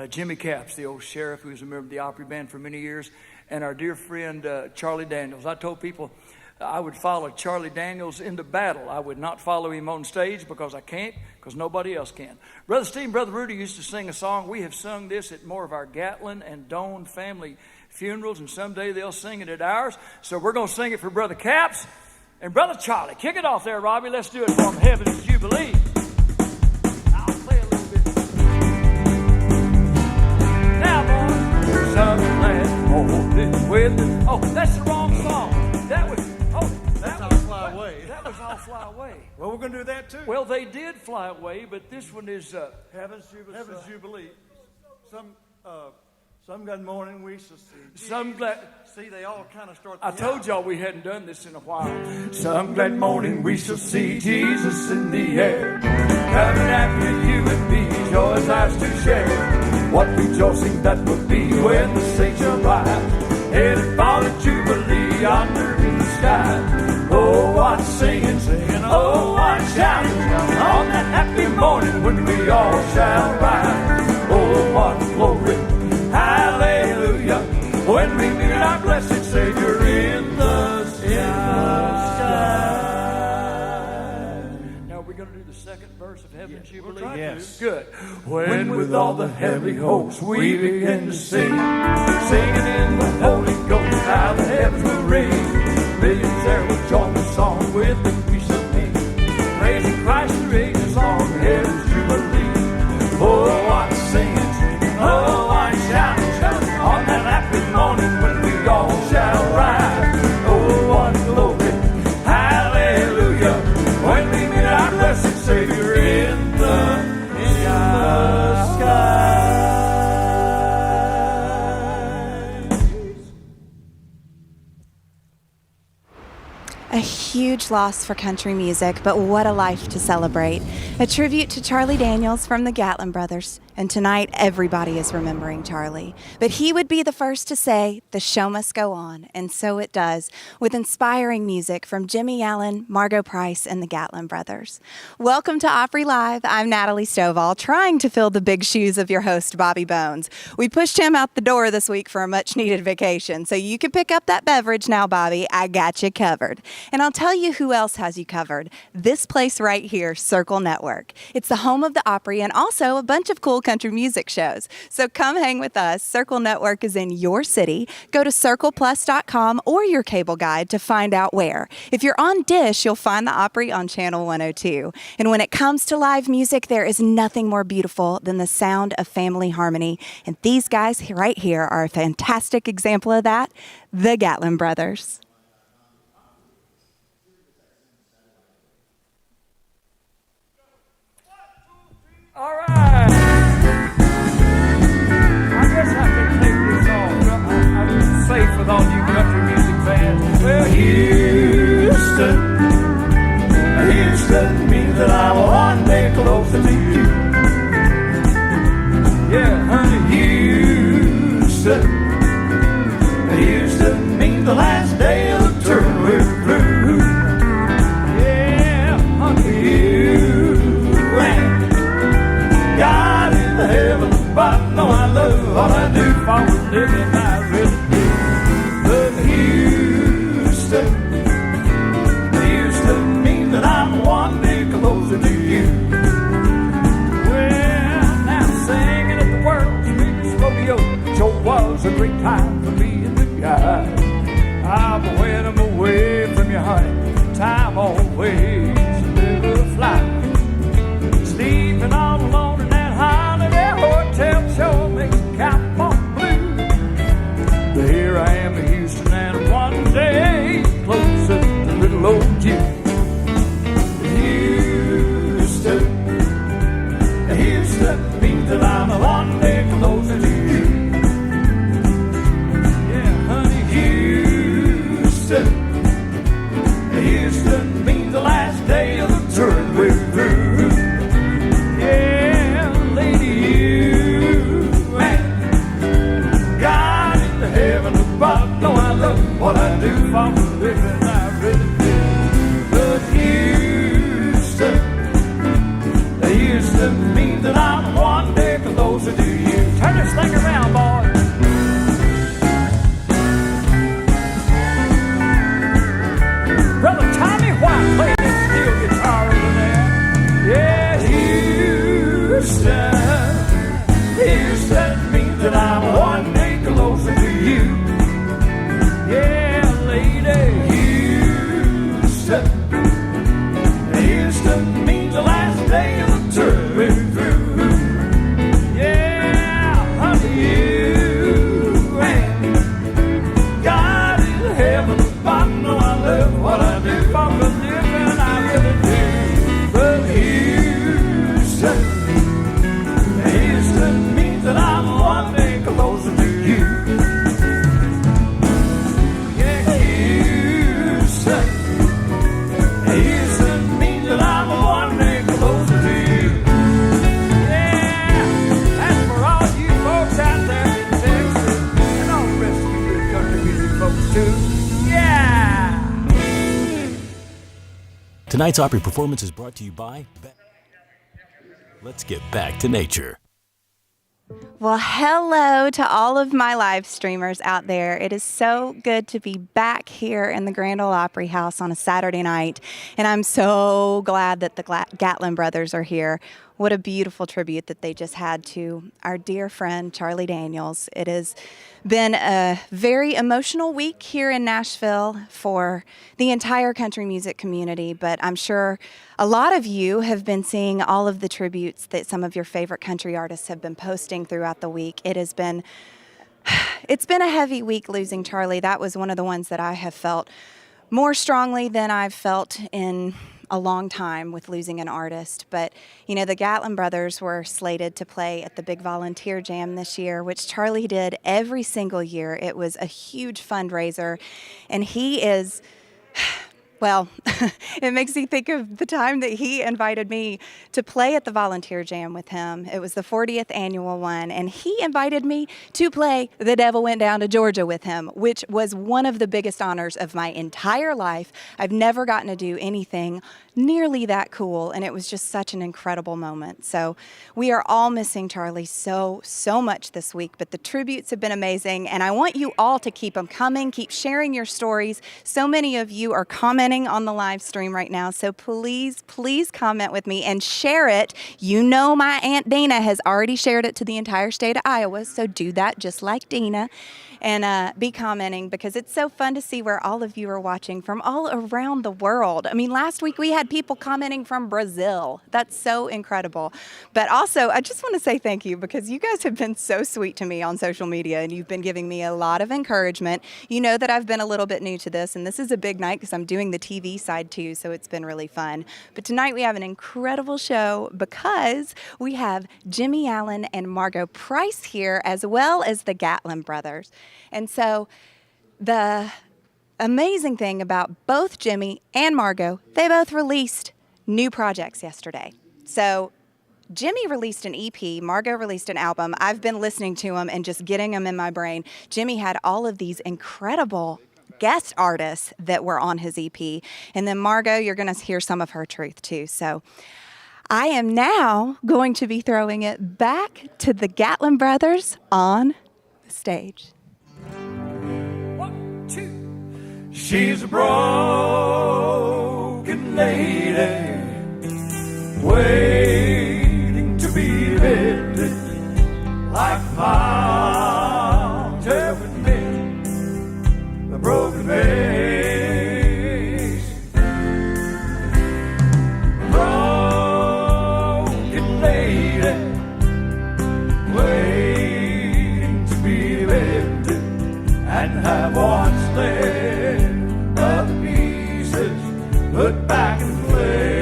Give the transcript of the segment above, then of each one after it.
Jimmy Capps, the old sheriff who was a member of the Opry band for many years, and our dear friend Charlie Daniels. I told people I would follow Charlie Daniels into battle. I would not follow him on stage because I can't, because nobody else can. Brother Steve and Brother Rudy used to sing a song. We have sung this at more of our Gatlin and Doan family funerals, and someday they'll sing it at ours. So we're going to sing it for Brother Capps and Brother Charlie. Kick it off there, Robbie. Let's do it from Heaven's Jubilee. I'll play a little bit. Now, boys, some glad hold it with it. Oh, that's the wrong song. That was... Fly Away. That was All Fly Away. Well, we're going to do that too. Well, they did fly away, but this one is Heaven's Jubilee. Some glad morning we shall see. Some glad. See, they all kind of start. I told y'all we hadn't done this in a while. Some glad morning we shall see Jesus in the air, coming after you and me, joys ours to share. What rejoicing that will be when the saints arrive, headed for the Jubilee yonder in the sky. Oh, what singing, oh, what shouting, on that happy morning when we all shall rise. Oh, what glory, hallelujah, when we meet our blessed Savior in the sky. Now we're going to do the second verse of Heaven's Jubilee. We'll yes. Good. When with all the heavy hopes we begin to sing, singing in the Holy Ghost, how the heavens will ring. Millions there will join the song with the peace of me, praising Christ the ages long, Heaven's Jubilee. Oh, what singing, oh, what shouting, on that happy morning when we all shall rise. Oh, what glory, hallelujah, when we meet our blessed Savior in the sky. A huge loss for country music, but what a life to celebrate. A tribute to Charlie Daniels from the Gatlin brothers. And tonight, everybody is remembering Charlie. But he would be the first to say, the show must go on. And so it does, with inspiring music from Jimmy Allen, Margo Price, and the Gatlin brothers. Welcome to Opry Live. I'm Natalie Stovall, trying to fill the big shoes of your host, Bobby Bones. We pushed him out the door this week for a much-needed vacation. So you can pick up that beverage now, Bobby. I got you covered. And I'll tell you who else has you covered. This place right here, Circle Network. It's the home of the Opry and also a bunch of cool country music shows. So come hang with us. Circle Network is in your city. Go to circleplus.com or your cable guide to find out where. If you're on Dish, you'll find the Opry on Channel 102. And when it comes to live music, there is nothing more beautiful than the sound of family harmony. And these guys right here are a fantastic example of that, the Gatlin brothers. All right. I guess I can take this off. I'm safe with all you country music fans. Well, Houston means that I will one day closer to you. Yeah, honey, Houston means the last day of the tour we're through. Yeah, honey, God in the heavens above, know I love what I do for a living, I really do. But Houston means that I'm one day closer to you. Well, now singing at the world's biggest rodeo sure was a great time for me and the guys. I'm when I'm away from you, honey, time always a little fly. Sleeping all alone in that holiday hotel sure makes a cowboy blue. But here I am in Houston, and one day closer to little old you. Houston means that I'm one day closer to you. Yeah, honey, Houston means the last day of the tour we're through. Yeah, lady, you and God in the heaven above, know I love what I do for a living, I really do. But Houston means that I'm one day closer to you. Turn Tonight's Opry performance is brought to you by... Let's get back to nature. Well, hello to all of my live streamers out there. It is so good to be back here in the Grand Ole Opry House on a Saturday night, and I'm so glad that the Gatlin brothers are here. What a beautiful tribute that they just had to our dear friend Charlie Daniels. It has been a very emotional week here in Nashville for the entire country music community, but I'm sure a lot of you have been seeing all of the tributes that some of your favorite country artists have been posting throughout the week. It's been a heavy week losing Charlie. That was one of the ones that I have felt more strongly than I've felt in a long time with losing an artist. But, you know, the Gatlin brothers were slated to play at the Big Volunteer Jam this year, which Charlie did every single year. It was a huge fundraiser, and he is... Well, it makes me think of the time that he invited me to play at the Volunteer Jam with him. It was the 40th annual one, and he invited me to play The Devil Went Down to Georgia with him, which was one of the biggest honors of my entire life. I've never gotten to do anything nearly that cool, and it was just such an incredible moment. So we are all missing Charlie so much this week, but the tributes have been amazing, and I want you all to keep them coming, keep sharing your stories. So many of you are commenting on the live stream right now, so please comment with me and share it. You know my Aunt Dina has already shared it to the entire state of Iowa, so do that just like Dina. And be commenting, because it's so fun to see where all of you are watching from all around the world. I mean, last week we had people commenting from Brazil. That's so incredible. But also, I just want to say thank you, because you guys have been so sweet to me on social media, and you've been giving me a lot of encouragement. You know that I've been a little bit new to this, and this is a big night because I'm doing the TV side too, so it's been really fun. But tonight we have an incredible show because we have Jimmy Allen and Margo Price here, as well as the Gatlin brothers. And so the amazing thing about both Jimmy and Margo, they both released new projects yesterday. So Jimmy released an EP, Margo released an album. I've been listening to them and just getting them in my brain. Jimmy had all of these incredible guest artists that were on his EP. And then Margo, you're going to hear some of her truth too. So I am now going to be throwing it back to the Gatlin brothers on the stage. 1, 2. She's a broken lady, waiting to be lifted like a mountain with men, the broken vase. Broken lady, waiting to be lifted and have what's left of the pieces put back in place.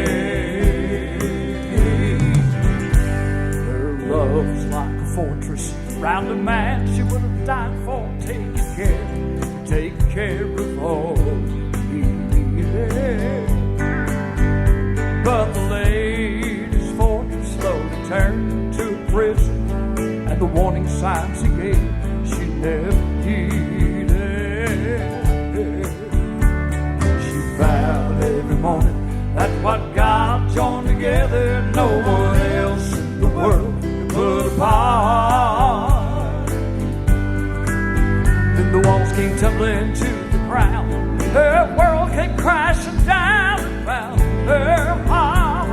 Her love's like a fortress round a man she would have died for, taking care of all he needed. But the lady's fortress slowly turned to a prison, and the warning signs he gave she never heeded. She vowed every morning that what God joined together, no one else in the world could put apart. Then the walls came tumbling to the ground, her world came crashing down and found her heart.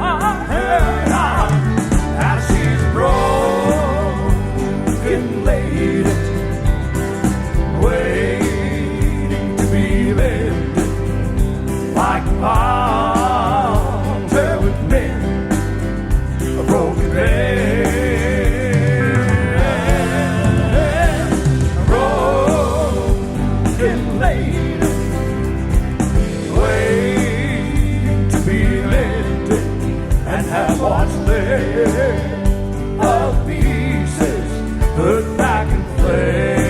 Now she's a broken lady, waiting to be lifted like a altar with men, a broken vase. A broken lady, waiting to be lifted and have what's left of pieces put back in place.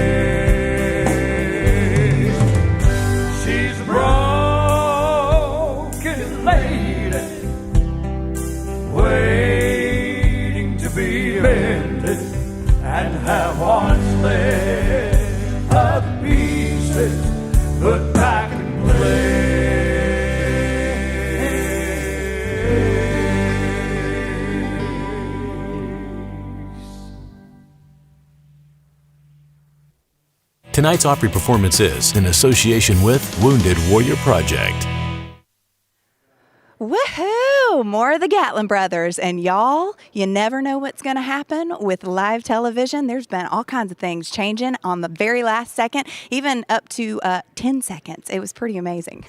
She's a broken lady, waiting to be mended and have what's left of pieces put back in place. Tonight's Opry performance is in association with Wounded Warrior Project. Woohoo! More of the Gatlin brothers. And y'all, you never know what's going to happen with live television. There's been all kinds of things changing on the very last second, even up to 10 seconds. It was pretty amazing.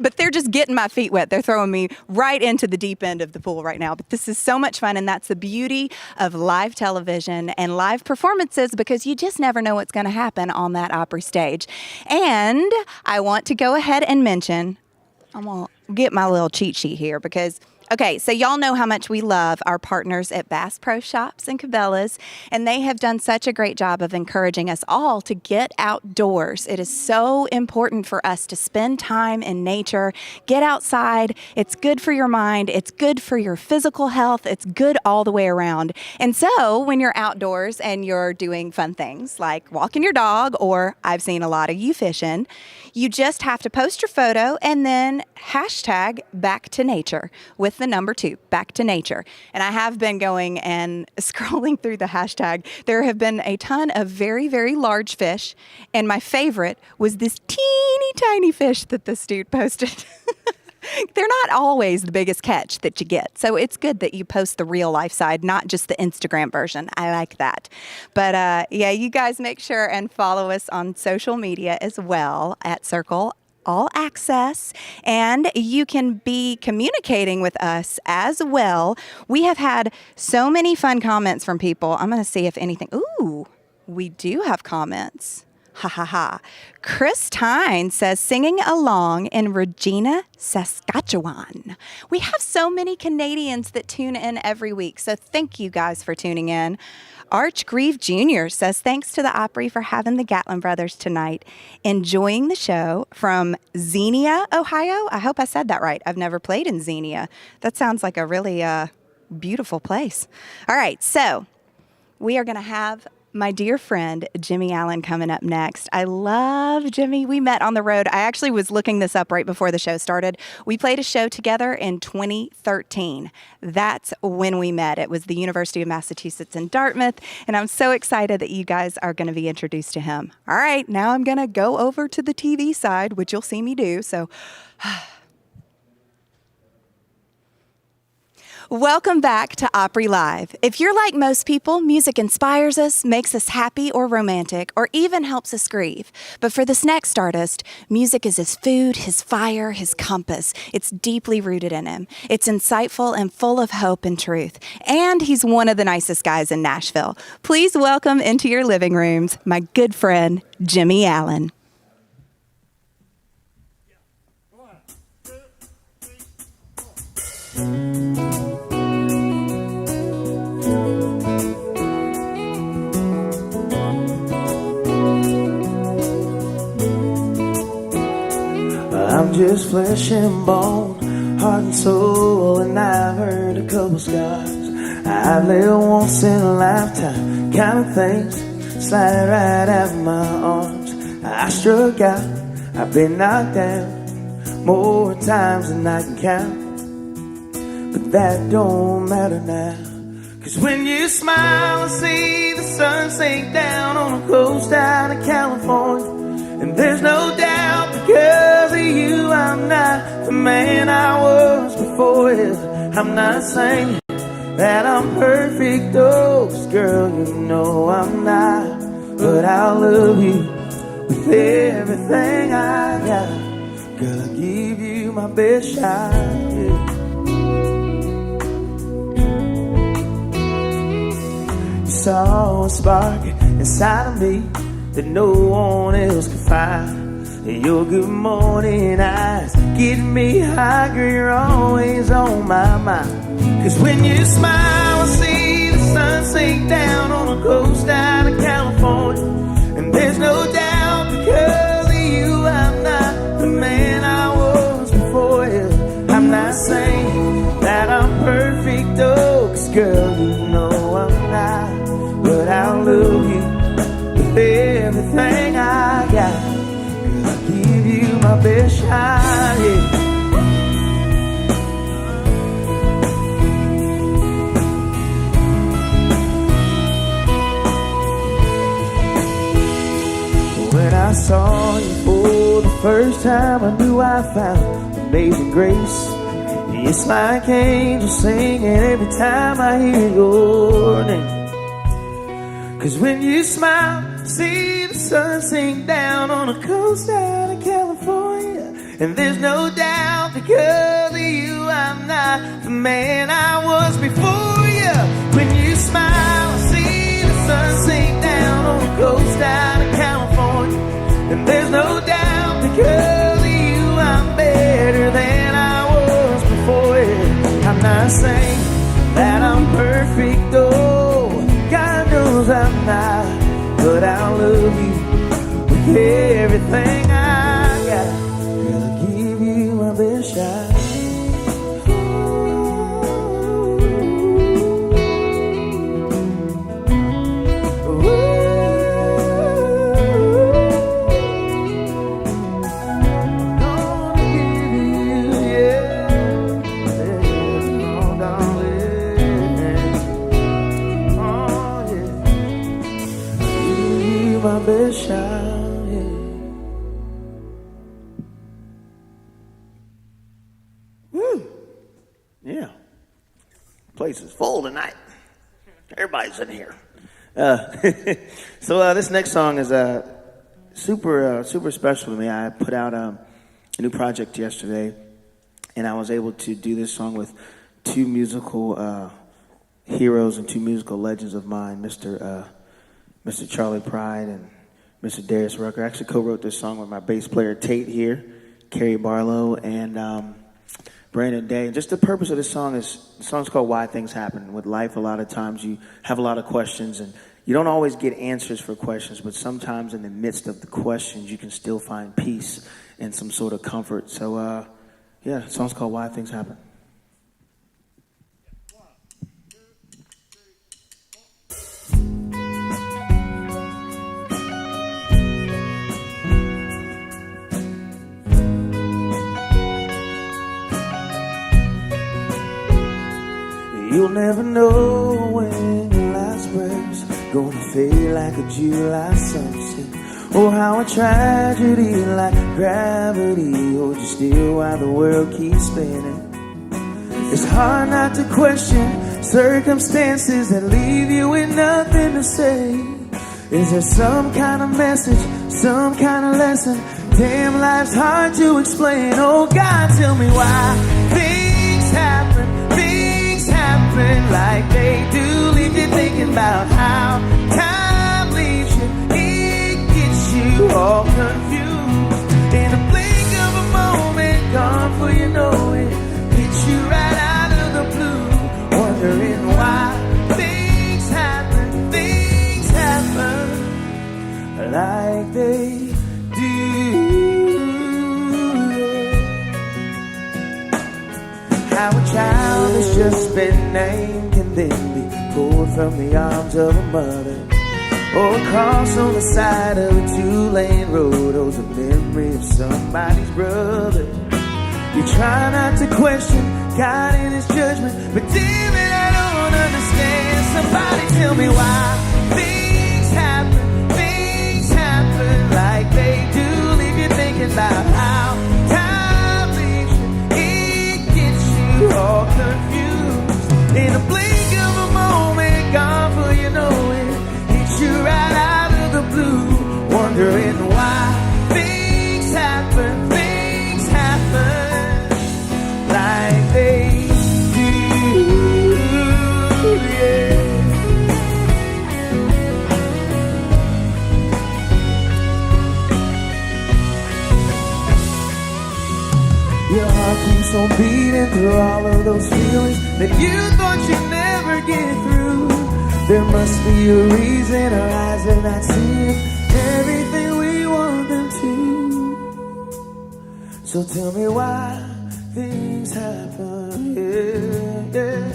But they're just getting my feet wet. They're throwing me right into the deep end of the pool right now. But this is so much fun, and that's the beauty of live television and live performances, because you just never know what's going to happen on that Opry stage. And I want to go ahead and mention, I'm going to get my little cheat sheet here because, okay, so y'all know how much we love our partners at Bass Pro Shops and Cabela's, and they have done such a great job of encouraging us all to get outdoors. It is so important for us to spend time in nature, get outside. It's good for your mind. It's good for your physical health. It's good all the way around. And so when you're outdoors and you're doing fun things like walking your dog, or I've seen a lot of you fishing, you just have to post your photo and then hashtag back to nature with the number 2, back to nature. And I have been going and scrolling through the hashtag. There have been a ton of very, very large fish. And my favorite was this teeny tiny fish that this dude posted. They're not always the biggest catch that you get. So it's good that you post the real life side, not just the Instagram version. I like that. But yeah, you guys make sure and follow us on social media as well at Circle All Access, and you can be communicating with us as well. We have had so many fun comments from people. I'm going to see if anything. Ooh, we do have comments. Ha ha ha. Chris Tyne says, singing along in Regina, Saskatchewan. We have so many Canadians that tune in every week, so thank you guys for tuning in. Arch Grieve Jr. says, thanks to the Opry for having the Gatlin brothers tonight. Enjoying the show from Xenia, Ohio. I hope I said that right. I've never played in Xenia. That sounds like a really beautiful place. All right, so we are going to have my dear friend Jimmy Allen coming up next. I love Jimmy. We met on the road. I actually was looking this up right before the show started. We played a show together in 2013. That's when we met. It was the University of Massachusetts in Dartmouth, and I'm so excited that you guys are going to be introduced to him. All right, now I'm going to go over to the TV side, which you'll see me do. So welcome back to Opry Live. If you're like most people, music inspires us, makes us happy or romantic, or even helps us grieve. But for this next artist, music is his food, his fire, his compass. It's deeply rooted in him. It's insightful and full of hope and truth. And he's one of the nicest guys in Nashville. Please welcome into your living rooms my good friend, Jimmy Allen. I'm just flesh and bone, heart and soul, and I've heard a couple scars. I've lived once in a lifetime, kind of things slide right out of my arms. I struck out, I've been knocked down more times than I can count, but that don't matter now. 'Cause when you smile and see the sun sink down on a coast out of California, and there's no doubt because of you I'm not the man I was before. I'm not saying that I'm perfect, oh, 'cause girl, you know I'm not. But I'll love you with everything I got. Girl, I'll give you my best shot, yeah. You saw a spark inside of me that no one else could find. Your good morning eyes get me high, girl, you're always on my mind. 'Cause when you smile, I see the sun sink down on a coast out of California, and there's no doubt because of you I'm not the man I was before. I'm not saying that I'm perfect, oh, 'cause girl, you know I'm not. But I'll love you with everything I got. I'll give you my best shot, yeah. I saw you for the first time, I knew I found amazing grace. It's like angels singing every time I hear your name. 'C's when you smile, see the sun sink down on the coast out of California. And there's no doubt because of you I'm not the man I was before you. When you smile, see the sun sink down on the coast out of California. And there's no doubt because of you I'm better than I was before you. I'm not saying that I'm perfect, though God knows I'm not, but I'll love you with everything I got. Gonna give you my best shot. Place is full tonight. Everybody's in here. So this next song is super special to me. I put out a new project yesterday, and I was able to do this song with two musical heroes and two musical legends of mine, Mr. Charlie Pride and Mr. Darius Rucker. I actually co-wrote this song with my bass player Tate here, Kerry Barlow, and Brandon Day. And just the purpose of this song is, the song's called Why Things Happen. With life, a lot of times you have a lot of questions, and you don't always get answers for questions, but sometimes in the midst of the questions, you can still find peace and some sort of comfort. So, yeah, the song's called Why Things Happen. You'll never know when your last breath's gonna fade like a July sunset, or how a tragedy like gravity holds you still while the world keeps spinning. It's hard not to question circumstances that leave you with nothing to say. Is there some kind of message, some kind of lesson? Damn, life's hard to explain. Oh God, tell me why things happen like they do. Leave you thinking about how time leaves you. It gets you all confused. In a blink of a moment, gone for you know it. Hits you right out of the blue. Wondering why things happen like they do. How a child has just been named can then be pulled from the arms of a mother, or a cross on the side of a two-lane road holds a memory of somebody's brother. You try not to question God and His judgment, but damn it, I don't understand. Somebody tell me why things happen like they do. Leave you thinking about how time leaves you. It gets you all confused. In a blink of a moment, gone for you know it. Hits you right out of the blue. Wondering why things happen like they do. Yeah. Your heart keeps on beating through all of those feelings that you thought you'd never get through. There must be a reason our eyes are not seeing everything we want them to. So tell me why things happen, yeah.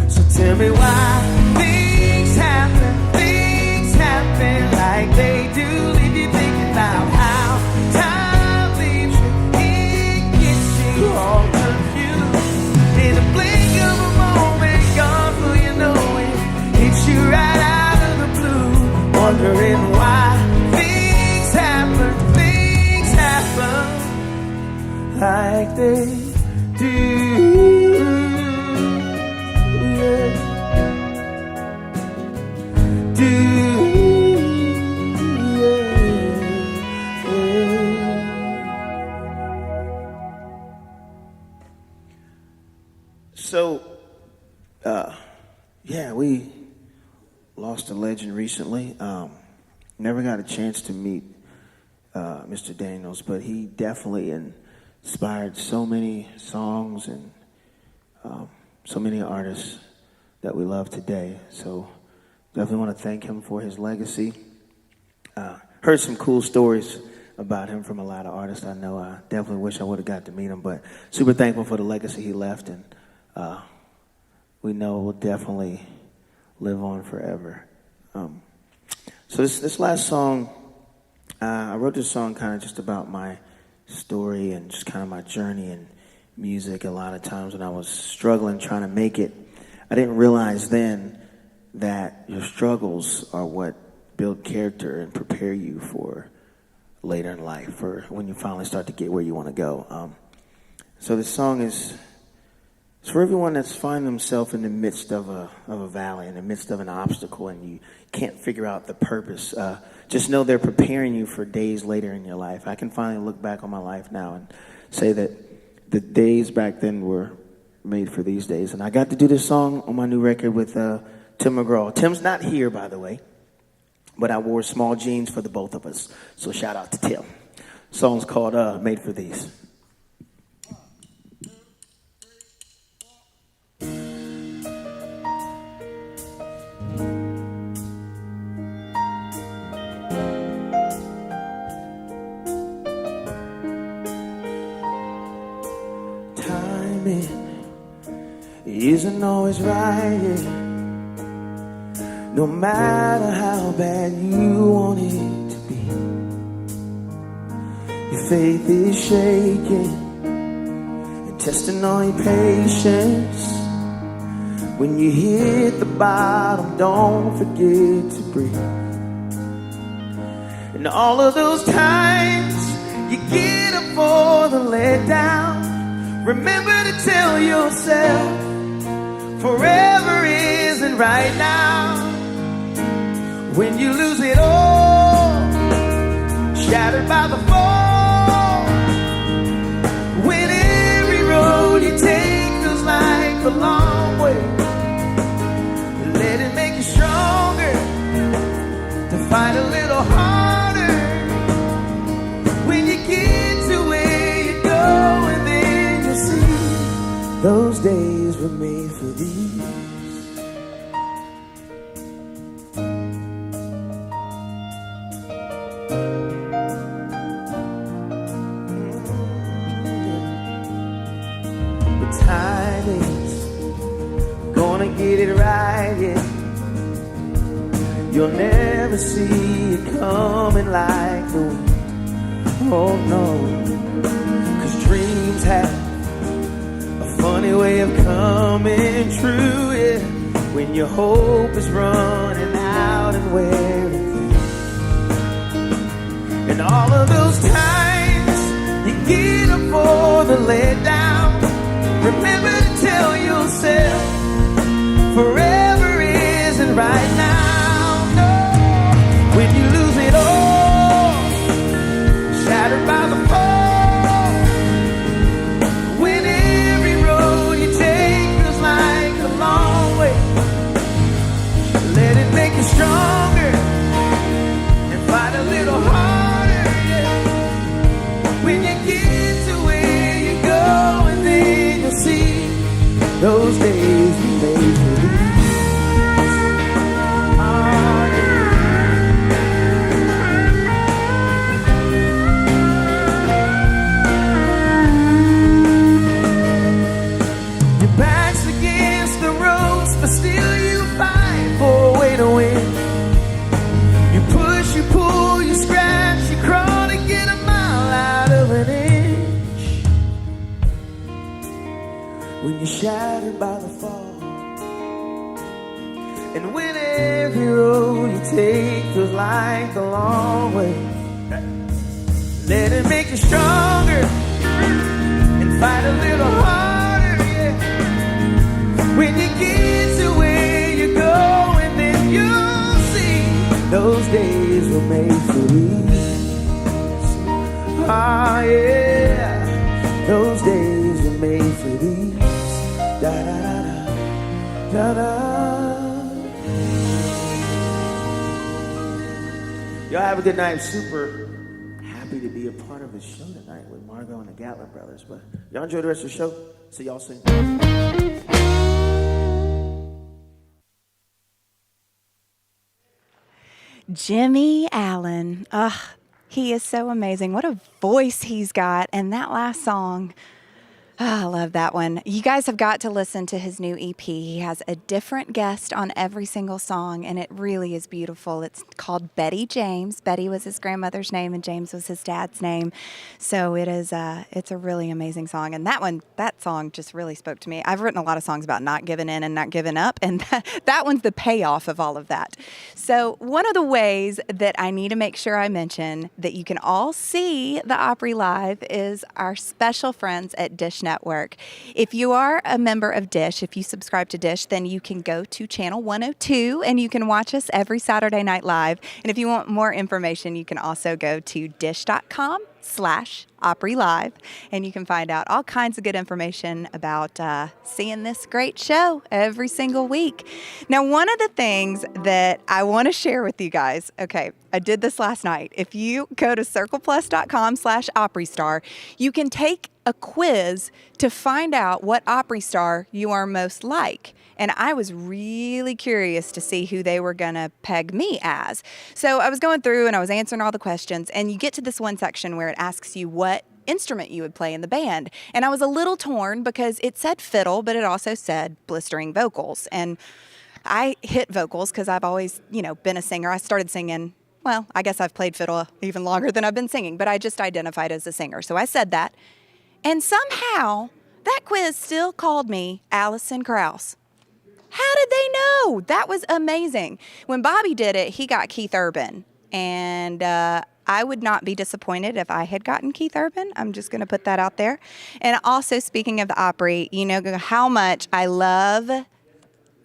So tell me why things happen like they do. Leave you thinking about how time leaves you. It gets you all confused. In a blink of a moment, gone for you know it. Hits you right out of the blue. Wondering why things like they do. Yeah. Do. So, yeah, we lost a legend recently. Never got a chance to meet Mr. Daniels, but he definitely inspired so many songs and so many artists that we love today. So, definitely want to thank him for his legacy. Heard some cool stories about him from a lot of artists I know. I definitely wish I would have got to meet him, but super thankful for the legacy he left, and we know will definitely live on forever. So this last song, I wrote this song kind of just about my story and just kind of my journey in music. A lot of times when I was struggling trying to make it, I didn't realize then that your struggles are what build character and prepare you for later in life, for when you finally start to get where you want to go. So this song is for everyone that's finding themselves in the midst of a valley, in the midst of an obstacle, and you can't figure out the purpose. Just know they're preparing you for days later in your life. I can finally look back on my life now and say that the days back then were made for these days. And I got to do this song on my new record with Tim McGraw. Tim's not here, by the way, but I wore small jeans for the both of us. So shout out to Tim. The song's called Made for These. Isn't always right, yeah. No matter how bad you want it to be, your faith is shaking and testing on your patience. When you hit the bottom, don't forget to breathe. And all of those times you get up for the letdown, remember to tell yourself forever isn't right now. When you lose it all, shattered by the fall, when every road you take feels like a long way, let it make you stronger to fight a little harder. When you get to where you go, and then you'll see those days were made for these. But time is gonna get it right, yeah. You'll never see it coming like the wind. Oh no, 'cause dreams have a funny way of coming true, yeah. When your hope is running out and wearing thin. And all of those times you get up for the letdown, remember to tell yourself forever isn't right now. No, when you lose it all, shattered by the fall, when every road you take feels like a long way, let it make you stronger and fight a little harder, yeah. When you get to where you go, and then you'll see those days you made for these. Shattered by the fall, and when every road you take feels like a long way, let it make you stronger and fight a little harder, yeah. When you get to where you're going, then you'll see those days were made for these. Ah, yeah, those days were made for these. Da da da da da. Y'all have a good night. I'm super happy to be a part of the show tonight with Margo and the Gatlin brothers. But y'all enjoy the rest of the show. See y'all soon. Jimmy Allen. He is so amazing. What a voice he's got. And that last song, I love that one. You guys have got to listen to his new EP. He has a different guest on every single song, and it really is beautiful. It's called Betty James. Betty was his grandmother's name, and James was his dad's name. So it's a really amazing song. And that song just really spoke to me. I've written a lot of songs about not giving in and not giving up, and that one's the payoff of all of that. So one of the ways that I need to make sure I mention that you can all see the Opry Live is our special friends at Dish Network. If you are a member of Dish, if you subscribe to Dish, then you can go to channel 102 and you can watch us every Saturday night live. And if you want more information, you can also go to dish.com/Opry Live, and you can find out all kinds of good information about seeing this great show every single week. Now, one of the things that I want to share with you guys, okay, I did this last night. If you go to circleplus.com/OpryStar, you can take a quiz to find out what Opry star you are most like. And I was really curious to see who they were going to peg me as. So I was going through and I was answering all the questions, and you get to this one section where it asks you what instrument you would play in the band. And I was a little torn because it said fiddle, but it also said blistering vocals. And I hit vocals because I've always, been a singer. I started singing. Well, I guess I've played fiddle even longer than I've been singing, but I just identified as a singer. So I said that. And somehow that quiz still called me Allison Krause. How did they know? That was amazing. When Bobby did it, he got Keith Urban. And I would not be disappointed if I had gotten Keith Urban. I'm just going to put that out there. And also, speaking of the Opry, you know how much I love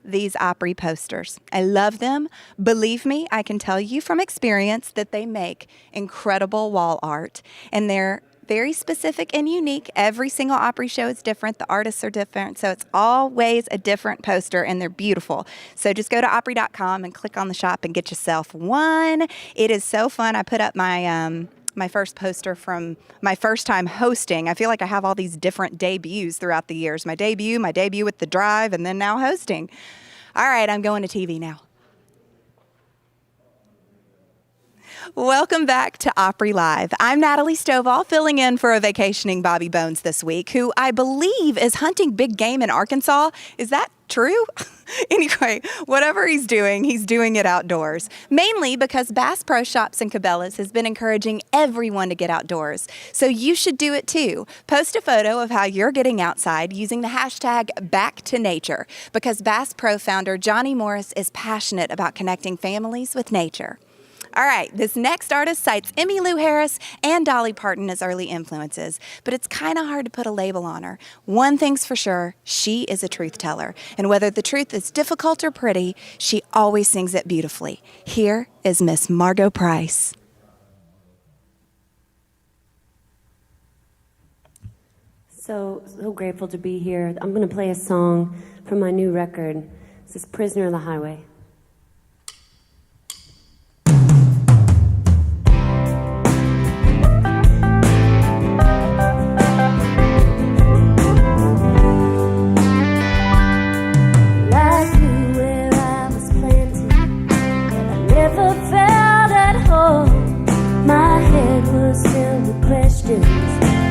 these Opry posters. I love them. Believe me, I can tell you from experience that they make incredible wall art. And they're very specific and unique. Every single Opry show is different. The artists are different. So it's always a different poster, and they're beautiful. So just go to Opry.com and click on the shop and get yourself one. It is so fun. I put up my my first poster from my first time hosting. I feel like I have all these different debuts throughout the years. My debut with The Drive, and then now hosting. All right, I'm going to TV now. Welcome back to Opry Live. I'm Natalie Stovall, filling in for a vacationing Bobby Bones this week, who I believe is hunting big game in Arkansas. Is that true? Anyway, whatever he's doing it outdoors. Mainly because Bass Pro Shops and Cabela's has been encouraging everyone to get outdoors. So you should do it too. Post a photo of how you're getting outside using the hashtag #BackToNature, because Bass Pro founder Johnny Morris is passionate about connecting families with nature. All right, this next artist cites Emmylou Harris and Dolly Parton as early influences, but it's kind of hard to put a label on her. One thing's for sure, she is a truth teller, and whether the truth is difficult or pretty, she always sings it beautifully. Here is Miss Margo Price. So grateful to be here. I'm going to play a song from my new record. This is Prisoner of the Highway.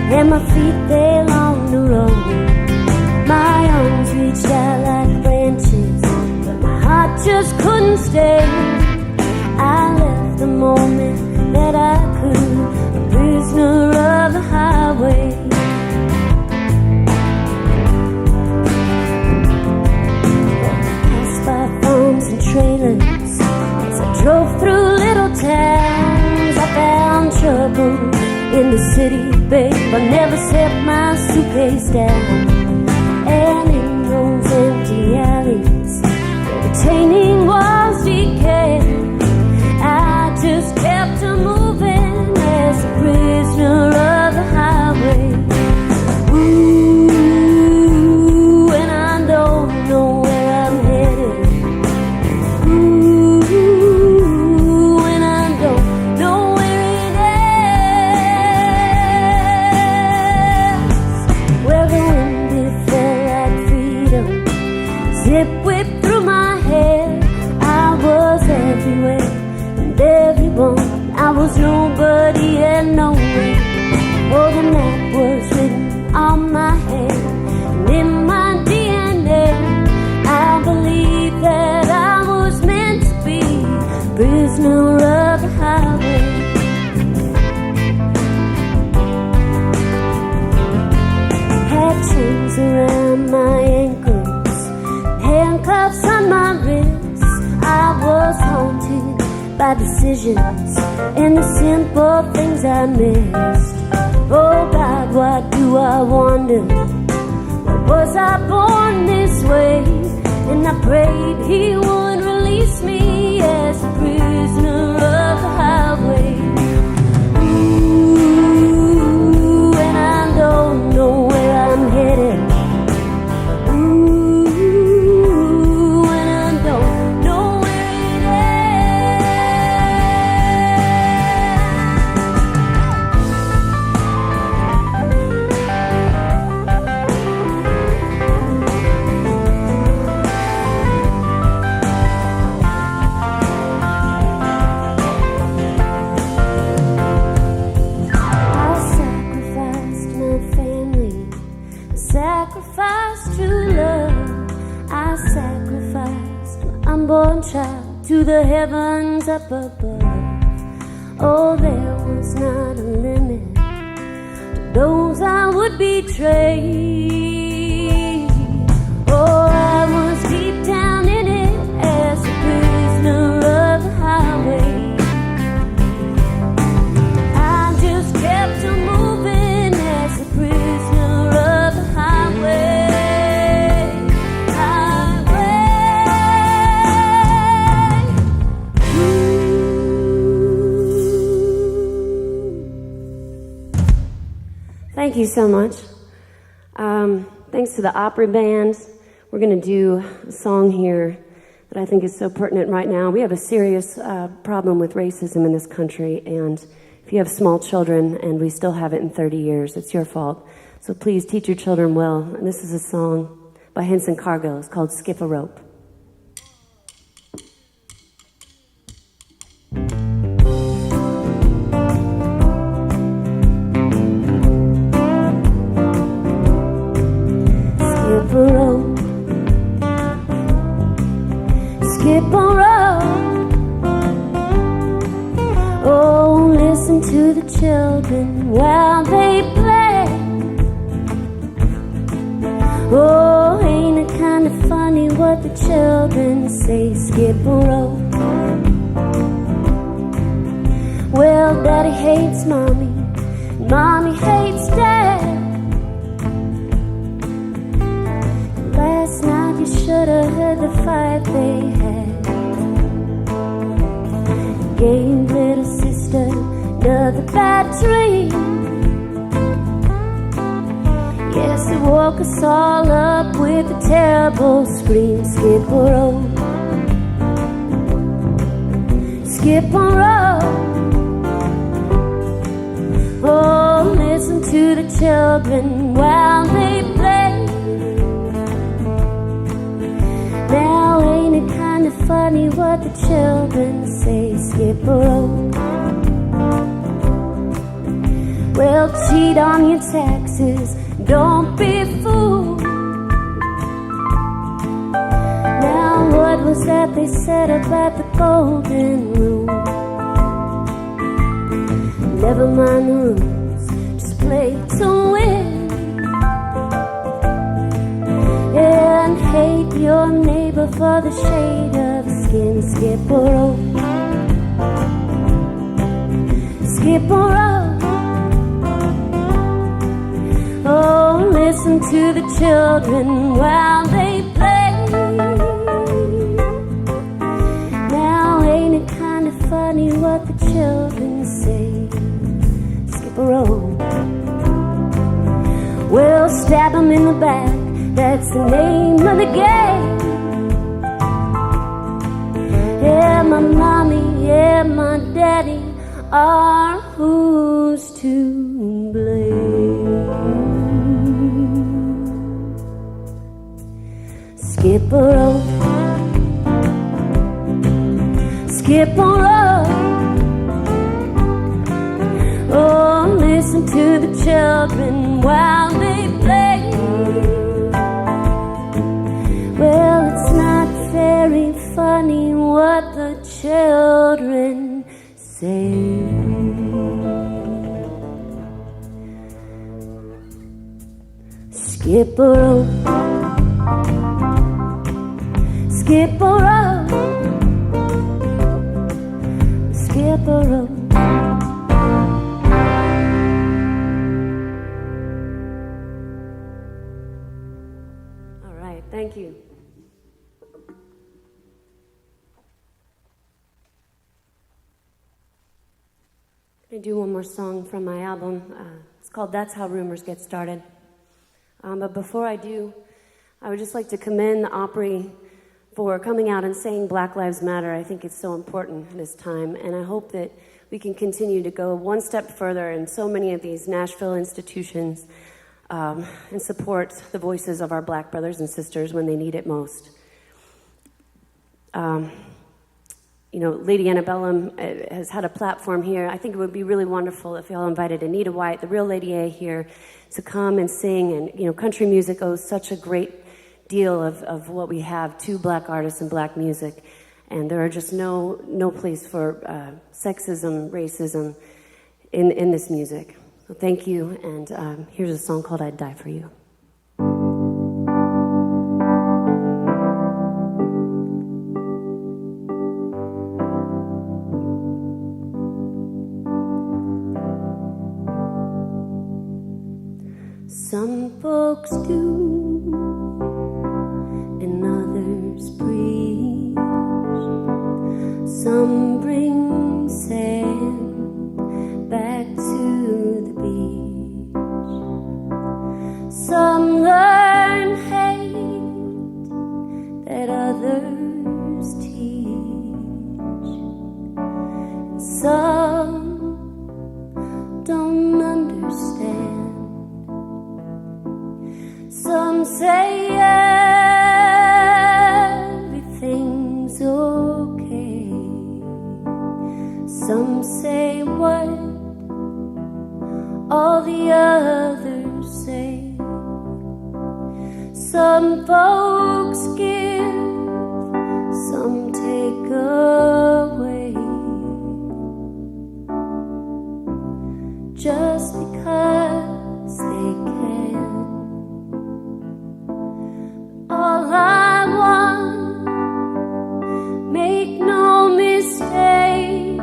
And my feet, they long to roll. My arms reached out like branches, but my heart just couldn't stay. I left the moment that I could, a prisoner of the highway. Passed by farms and trailers as I drove through little towns. I found trouble in the city, babe. I never set my suitcase down. And in those empty alleys, retaining walls decay, I just kept on moving as a prisoner of the highway. Ooh, and I don't know where I'm headed. Ooh, and I don't know where it ends. Where the wind, it felt like freedom. Zip whipped through my hair. I was everywhere and everyone. I was nobody and nowhere. Oh, the map was written on my head and in my DNA. I believe that I was meant to be prisoner of the highway. Had chains around my ankles, handcuffs on my wrists. I was haunted by decisions and the simple things I missed. Oh God, what do I wonder? Why was I born this way? And I prayed He would release me as a prisoner of the highway. Ooh, and I don't know where I'm headed. Ooh, and I don't know where it sacrificed true love. I sacrificed my unborn child to the heavens up above. Oh, there was not a limit to those I would betray. Oh, I was deep down in it as a prisoner of the highway. I just kept on moving as a prisoner of the highway. Thank you so much. Thanks to the Opry Band. We're going to do a song here that I think is so pertinent right now. We have a serious problem with racism in this country, and if you have small children and we still have it in 30 years, it's your fault. So please teach your children well. And this is a song by Henson Cargill. It's called Skip a Rope. Skip a rope, skip a rope. Oh, listen to the children while they play. Oh, ain't it kind of funny what the children say? Skip a rope. Well, daddy hates mommy, mommy hates dad. Last night you should have heard the fight they had. Gave little sister another bad dream. Yes, it woke us all up with a terrible scream. Skip a rope, skip a rope. Oh, listen to the children while they play. Now ain't it kind of funny what the children say? Skip a rope. Well, cheat on your taxes, don't be a fool. Now what was that they said about the golden rule? Never mind the rules, just play to win. And hate your neighbor for the shade of skin. Skip a rope, skip a rope. listen to the children while they play. Now ain't it kind of funny what the children say? Skip a rope. Well, stab 'em in the back, that's the name of the game. Yeah, my mommy, yeah, my daddy are who's to blame. Skip a rope, skip a rope. Oh, listen to the children while they play. Well, it's not very funny what the children say. Skip a rope, skip a rope, skip a rope. All right, thank you. I'm going to do one more song from my album. It's called That's How Rumors Get Started. But before I do, I would just like to commend the Opry for coming out and saying Black Lives Matter. I think it's so important this time, and I hope that we can continue to go one step further in so many of these Nashville institutions and support the voices of our Black brothers and sisters when they need it most. You know, Lady Antebellum has had a platform here. I think it would be really wonderful if y'all invited Anita White, the real Lady A, here to come and sing. And, you know, country music owes such a great deal of what we have to Black artists and Black music. And there are just no place for sexism, racism in this music. So thank you. And here's a song called I'd Die For You. Some folks do, and others preach. Some bring sand back to the beach. Some learn hate that others teach. Some don't understand. Some say everything's okay. Some say what all the others say. Some folks give, some take away. Just because they can. All I want, make no mistake.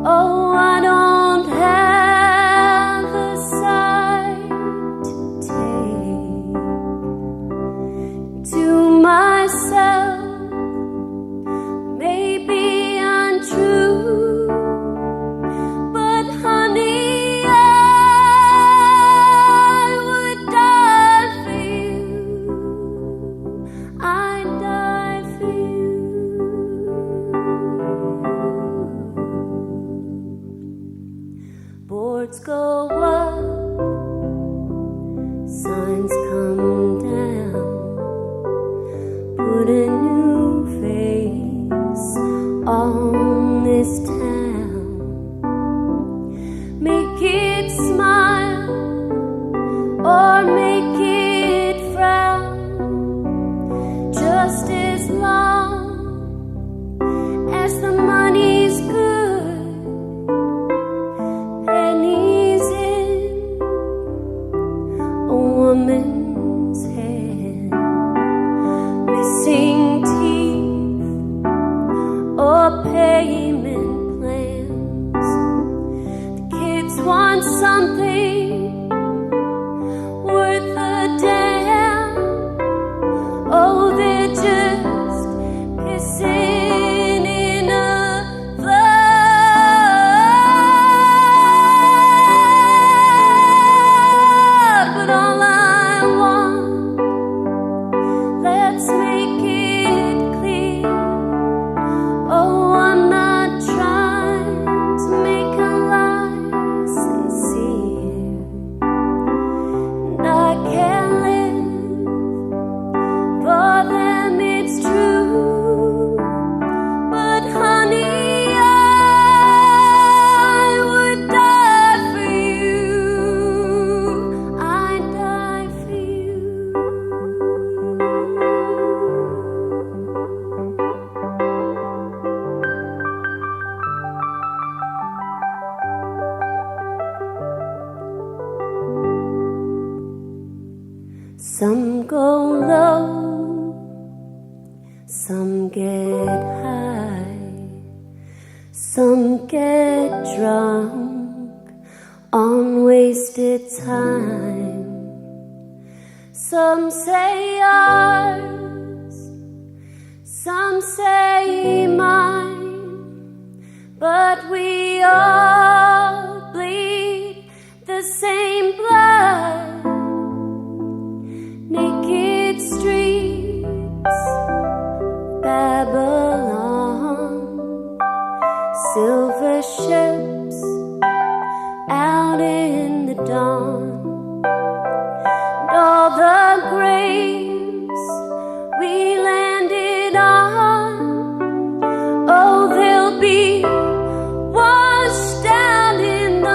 Oh, I don't have a side to take. To myself, maybe untrue, but honey, I would die for you. I'd die for you. Boards go up, signs come down. Put a new face on this town. Make it smile or make it frown. Just as long as the money's good, pennies in a woman's hand, missing teeth or payment plans. The kids want something Some go low, some get high, some get drunk on wasted time. Some say ours, some say mine, but we all bleed the same blood. Naked streets, Babylon, silver ships out in the dawn, and all the graves we landed on, oh, they'll be washed down in the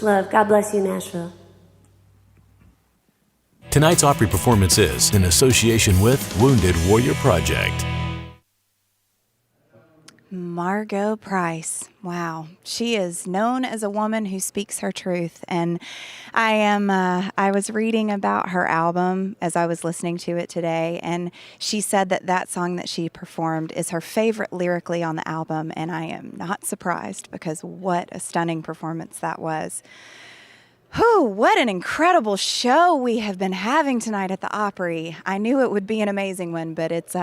love. God bless you, Nashville. Tonight's Opry performance is in association with Wounded Warrior Project. Margo Price. Wow. She is known as a woman who speaks her truth. And I was reading about her album as I was listening to it today, and she said that song that she performed is her favorite lyrically on the album, and I am not surprised because what a stunning performance that was. Whew, what an incredible show we have been having tonight at the Opry. I knew it would be an amazing one, but it's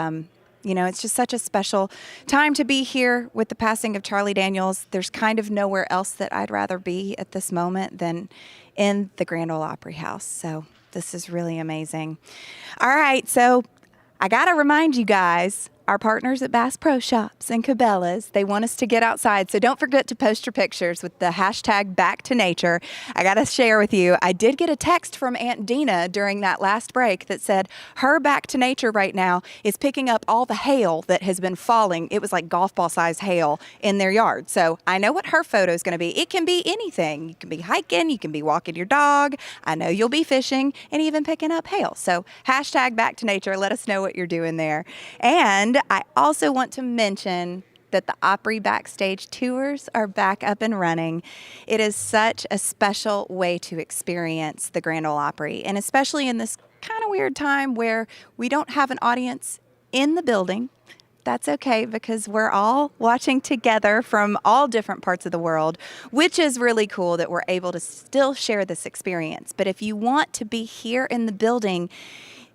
it's just such a special time to be here with the passing of Charlie Daniels. There's kind of nowhere else that I'd rather be at this moment than in the Grand Ole Opry House. So this is really amazing. All right, so I got to remind you guys, our partners at Bass Pro Shops and Cabela's, they want us to get outside. So don't forget to post your pictures with the hashtag Back to Nature. I got to share with you, I did get a text from Aunt Dina during that last break that said her Back to Nature right now is picking up all the hail that has been falling. It was like golf ball size hail in their yard. So I know what her photo is going to be. It can be anything. You can be hiking, you can be walking your dog. I know you'll be fishing and even picking up hail. So hashtag Back to Nature. Let us know what you're doing there. And I also want to mention that the Opry Backstage Tours are back up and running. It is such a special way to experience the Grand Ole Opry, and especially in this kind of weird time where we don't have an audience in the building. That's okay, because we're all watching together from all different parts of the world, which is really cool that we're able to still share this experience. But if you want to be here in the building,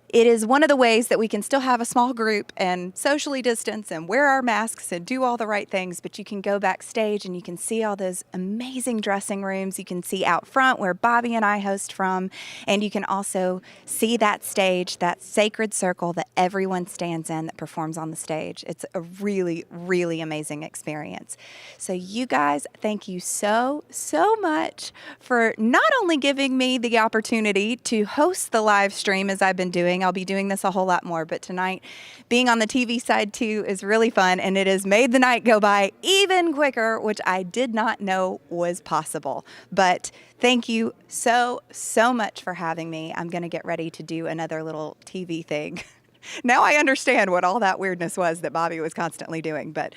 it is one of the ways that we can still have a small group and socially distance and wear our masks and do all the right things, but you can go backstage and you can see all those amazing dressing rooms. You can see out front where Bobby and I host from, and you can also see that stage, that sacred circle that everyone stands in that performs on the stage. It's a really, really amazing experience. So you guys, thank you so much for not only giving me the opportunity to host the live stream as I've been doing. I'll be doing this a whole lot more, but tonight being on the TV side too is really fun, and it has made the night go by even quicker, which I did not know was possible. But thank you so much for having me. I'm going to get ready to do another little TV thing. Now I understand what all that weirdness was that Bobby was constantly doing, but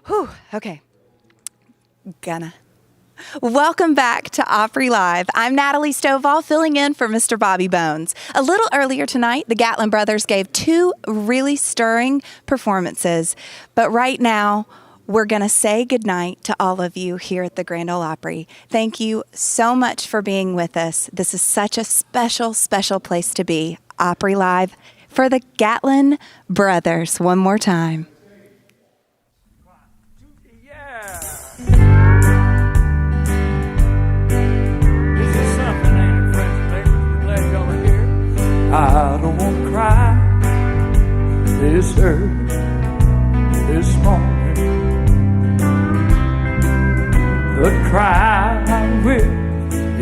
whew, okay. Welcome back to Opry Live. I'm Natalie Stovall, filling in for Mr. Bobby Bones. A little earlier tonight, the Gatlin brothers gave two really stirring performances, but right now, we're going to say goodnight to all of you here at the Grand Ole Opry. Thank you so much for being with us. This is such a special, special place to be. Opry Live for the Gatlin Brothers. One more time. Yeah. This is something, ain't it, friends and neighbors? We're glad y'all are here. I don't want to cry this early, this morning, but cry I will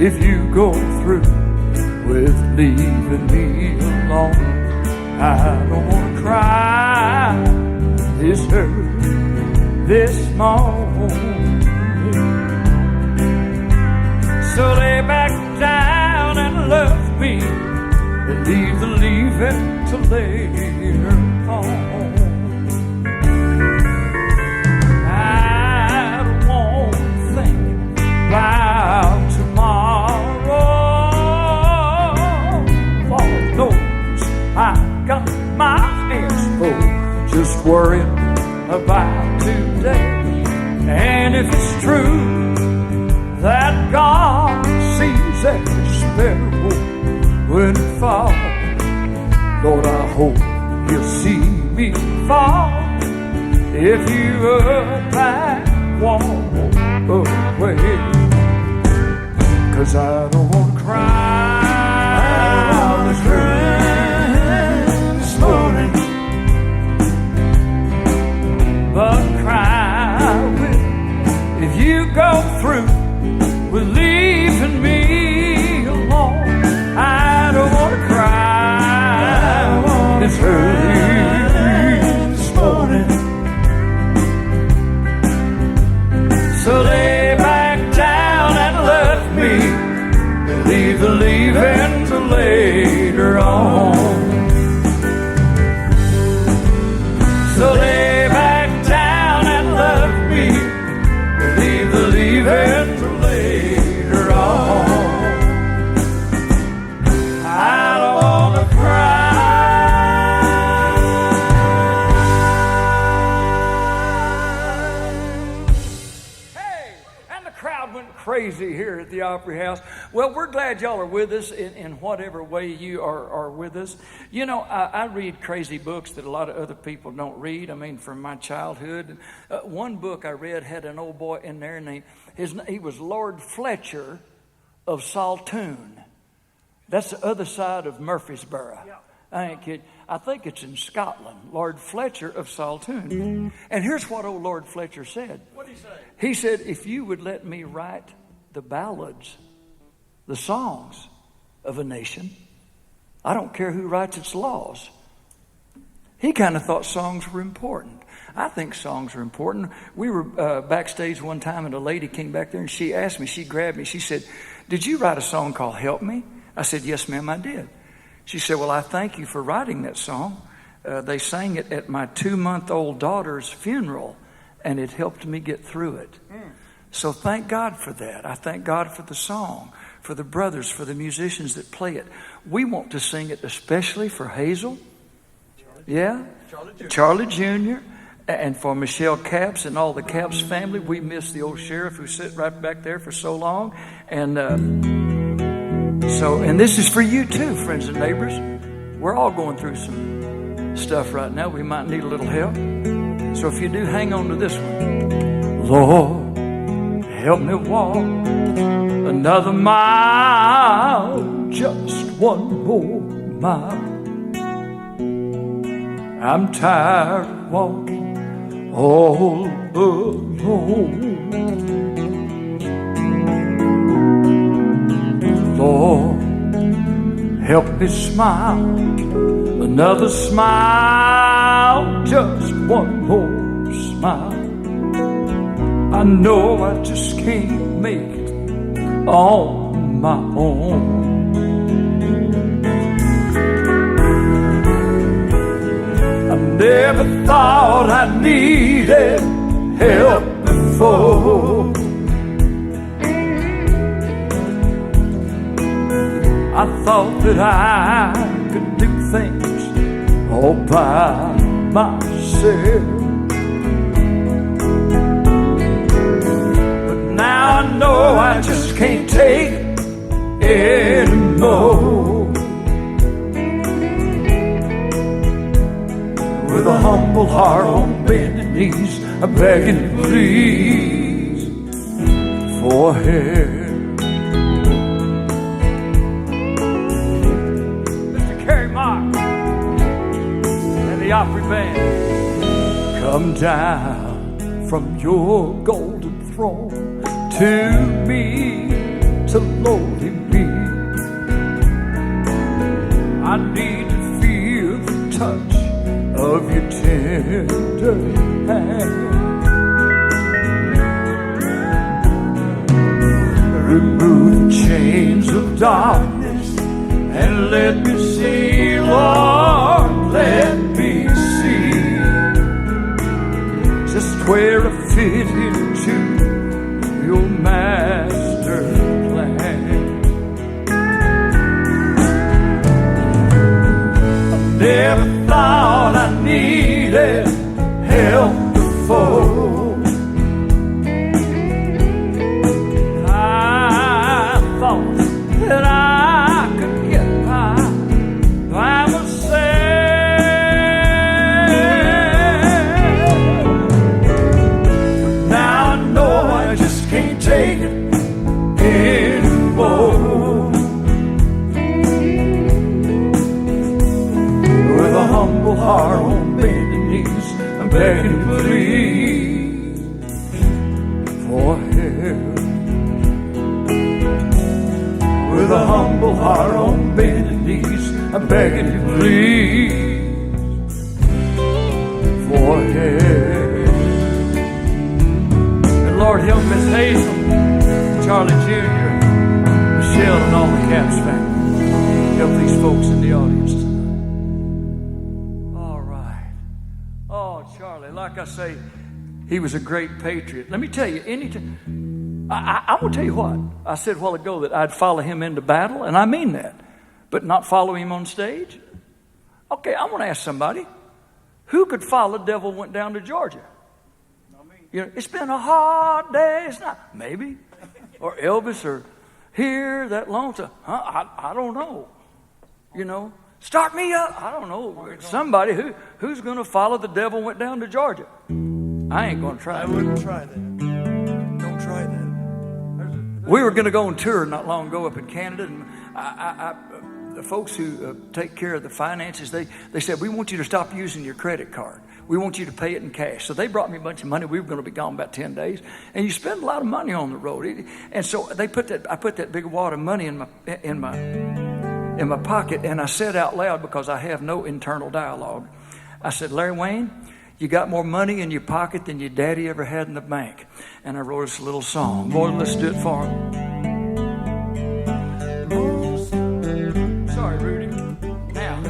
if you go through with leaving me alone. I don't want to cry this early, this morning. So lay back down and love me, and leave the leaving till later on. I don't want to think about tomorrow. Lord knows I got my hands full just worrying about today. And if it's true that God sees every sparrow when it falls, Lord, I hope He'll see me fall if you would back walk away. 'Cause I don't want to cry. I don't want to cry this morning, but cry will if you go through with leaving me alone. I don't want to cry this early this morning. So lay back down and love me, and leave the leaving till later on. So lay back down and love me, and leave the leaving till later on. I don't want to cry. Hey, and the crowd went crazy here at the Opry House. Well, we're glad y'all are with us in whatever way you are with us. You know, I read crazy books that a lot of other people don't read. I mean, from my childhood. One book I read had an old boy in there named, he was Lord Fletcher of Saltoun. That's the other side of Murfreesboro. Yeah. I ain't kidding. I think it's in Scotland. Lord Fletcher of Saltoun. And here's what old Lord Fletcher said. What did he say? He said, if you would let me write the ballads, the songs of a nation, I don't care who writes its laws. He kind of thought songs were important. I think songs are important. We were backstage one time, and a lady came back there, and she asked me, she grabbed me, she said, did you write a song called Help Me? I said, yes, ma'am, I did. She said, well, I thank you for writing that song. They sang it at my 2-month-old daughter's funeral, and it helped me get through it. So thank God for that. I thank God for the song, for the brothers, for the musicians that play it. We want to sing it especially for Hazel. Charlie Jr. And for Michelle Capps and all the Capps family. We miss the old sheriff who sat right back there for so long. And and this is for you too, friends and neighbors. We're all going through some stuff right now. We might need a little help. So if you do, hang on to this one. Lord, help me walk another mile, just one more mile. I'm tired of walking all alone. Lord, help me smile, another smile, just one more smile. I know I just can't make it on my own. I never thought I needed help before. I thought that I could do things all by myself. know I just can't take it anymore. With a humble heart on bending knees, I'm begging you please for help. Mr. Kerry Mark and the Opry Band, come down from your golden throne to me, to lowly me. I need to feel the touch of your tender hand. Remove the chains of darkness and let me see, Lord, let me see just where I fit into your master plan. Never thought I needed help before. I thought that I could get by myself. Now I know I just can't take it anymore. With a humble heart on bending knees, I'm begging you please for help. With a humble heart on bending knees, I'm begging you please for help. And Lord, help Miss Hazel, Charlie Jr., Michelle, and all the Caps family. Help these folks in the audience tonight. Charlie, like I say, he was a great patriot. Let me tell you, anytime, I will tell you what, I said a while ago that I'd follow him into battle, and I mean that, but not follow him on stage. Okay, I want to ask somebody, who could follow The Devil Went Down to Georgia? You know, it's been a hard day. It's not, maybe, or Elvis, or Here That Lonesome. I don't know, you know. Start me up. I don't know. Somebody who's going to follow The Devil Went Down to Georgia. I ain't going to try. I wouldn't try that. Don't try that. We were going to go on tour not long ago up in Canada, and the folks who take care of the finances, they said, we want you to stop using your credit card. We want you to pay it in cash. So they brought me a bunch of money. We were going to be gone about 10 days. And you spend a lot of money on the road. And so I put that big wad of money in my pocket, and I said out loud, because I have no internal dialogue, I said, Larry Wayne, you got more money in your pocket than your daddy ever had in the bank. And I wrote us a little song. Boy, let's do it for him. Sorry, Rudy. Now.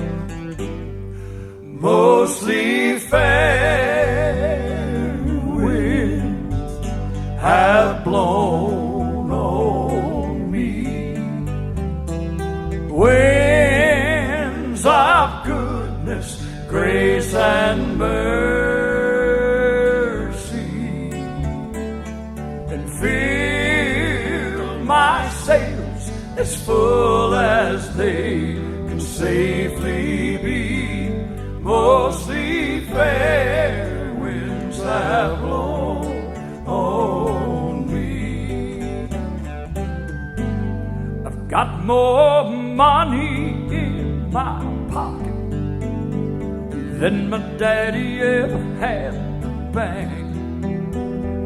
Mostly fair winds have blown on me. Winds of goodness, grace, and mercy, and fill my sails as full as they can safely be. Mostly fair winds have blown on me. I've got more money in my pocket than my daddy ever had in the bank.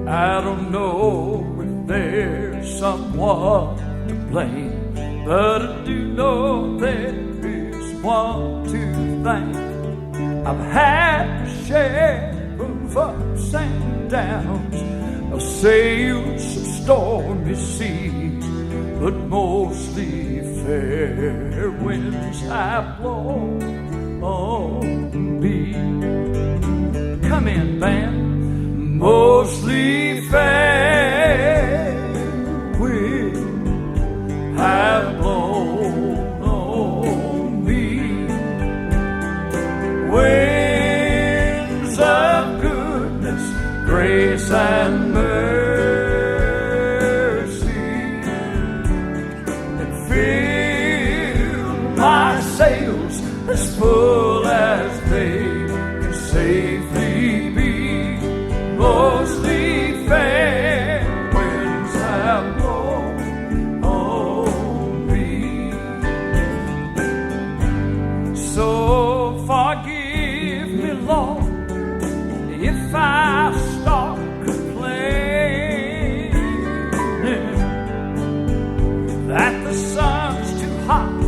I don't know if there's someone to blame, but I do know there is one to thank. I've had a share of ups and downs, I've sailed some stormy seas, but mostly fair winds have blown on me. Come in, band. Mostly fair winds have blown on me. Winds of goodness, grace, and mercy, mostly fair winds have blown on me. So forgive me, Lord, if I start complaining that the sun's too hot,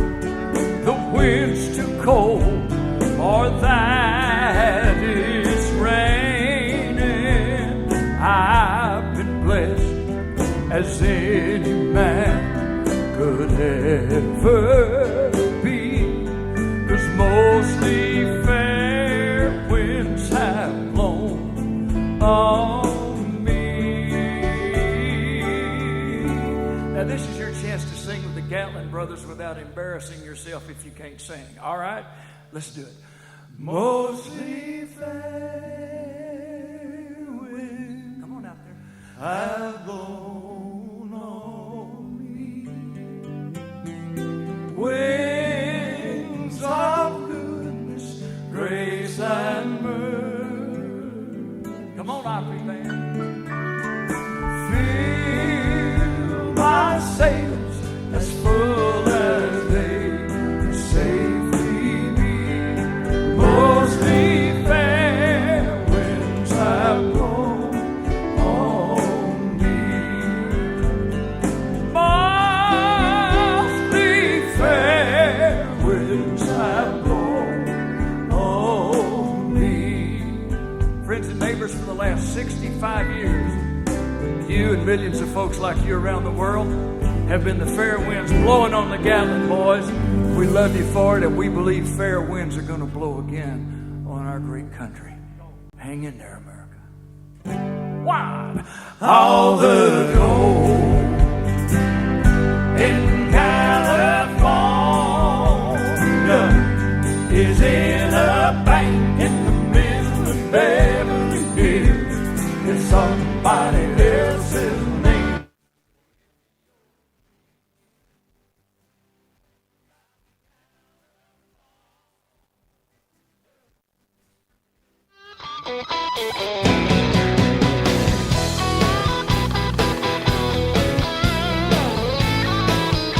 the wind's too cold, or that it's raining. I've been blessed as any man could ever be, 'cause mostly fair winds have blown on me. Now this is your chance to sing with the Gatlin brothers without embarrassing yourself if you can't sing. All right? Let's do it. Mostly fair winds, come on out there, have blown on me. Winds of goodness, grace and mercy. Come on, Opry band. Fill my sails as full as they can safely be. Mostly fair winds have blown on me. Mostly fair winds have blown on me. Friends and neighbors, for the last 65 years, you and millions of folks like you around the world have been the fair winds blowing on the Gatlin boys. We love you for it, and we believe fair winds are going to blow again on our great country. Hang in there, America. Why? All the gold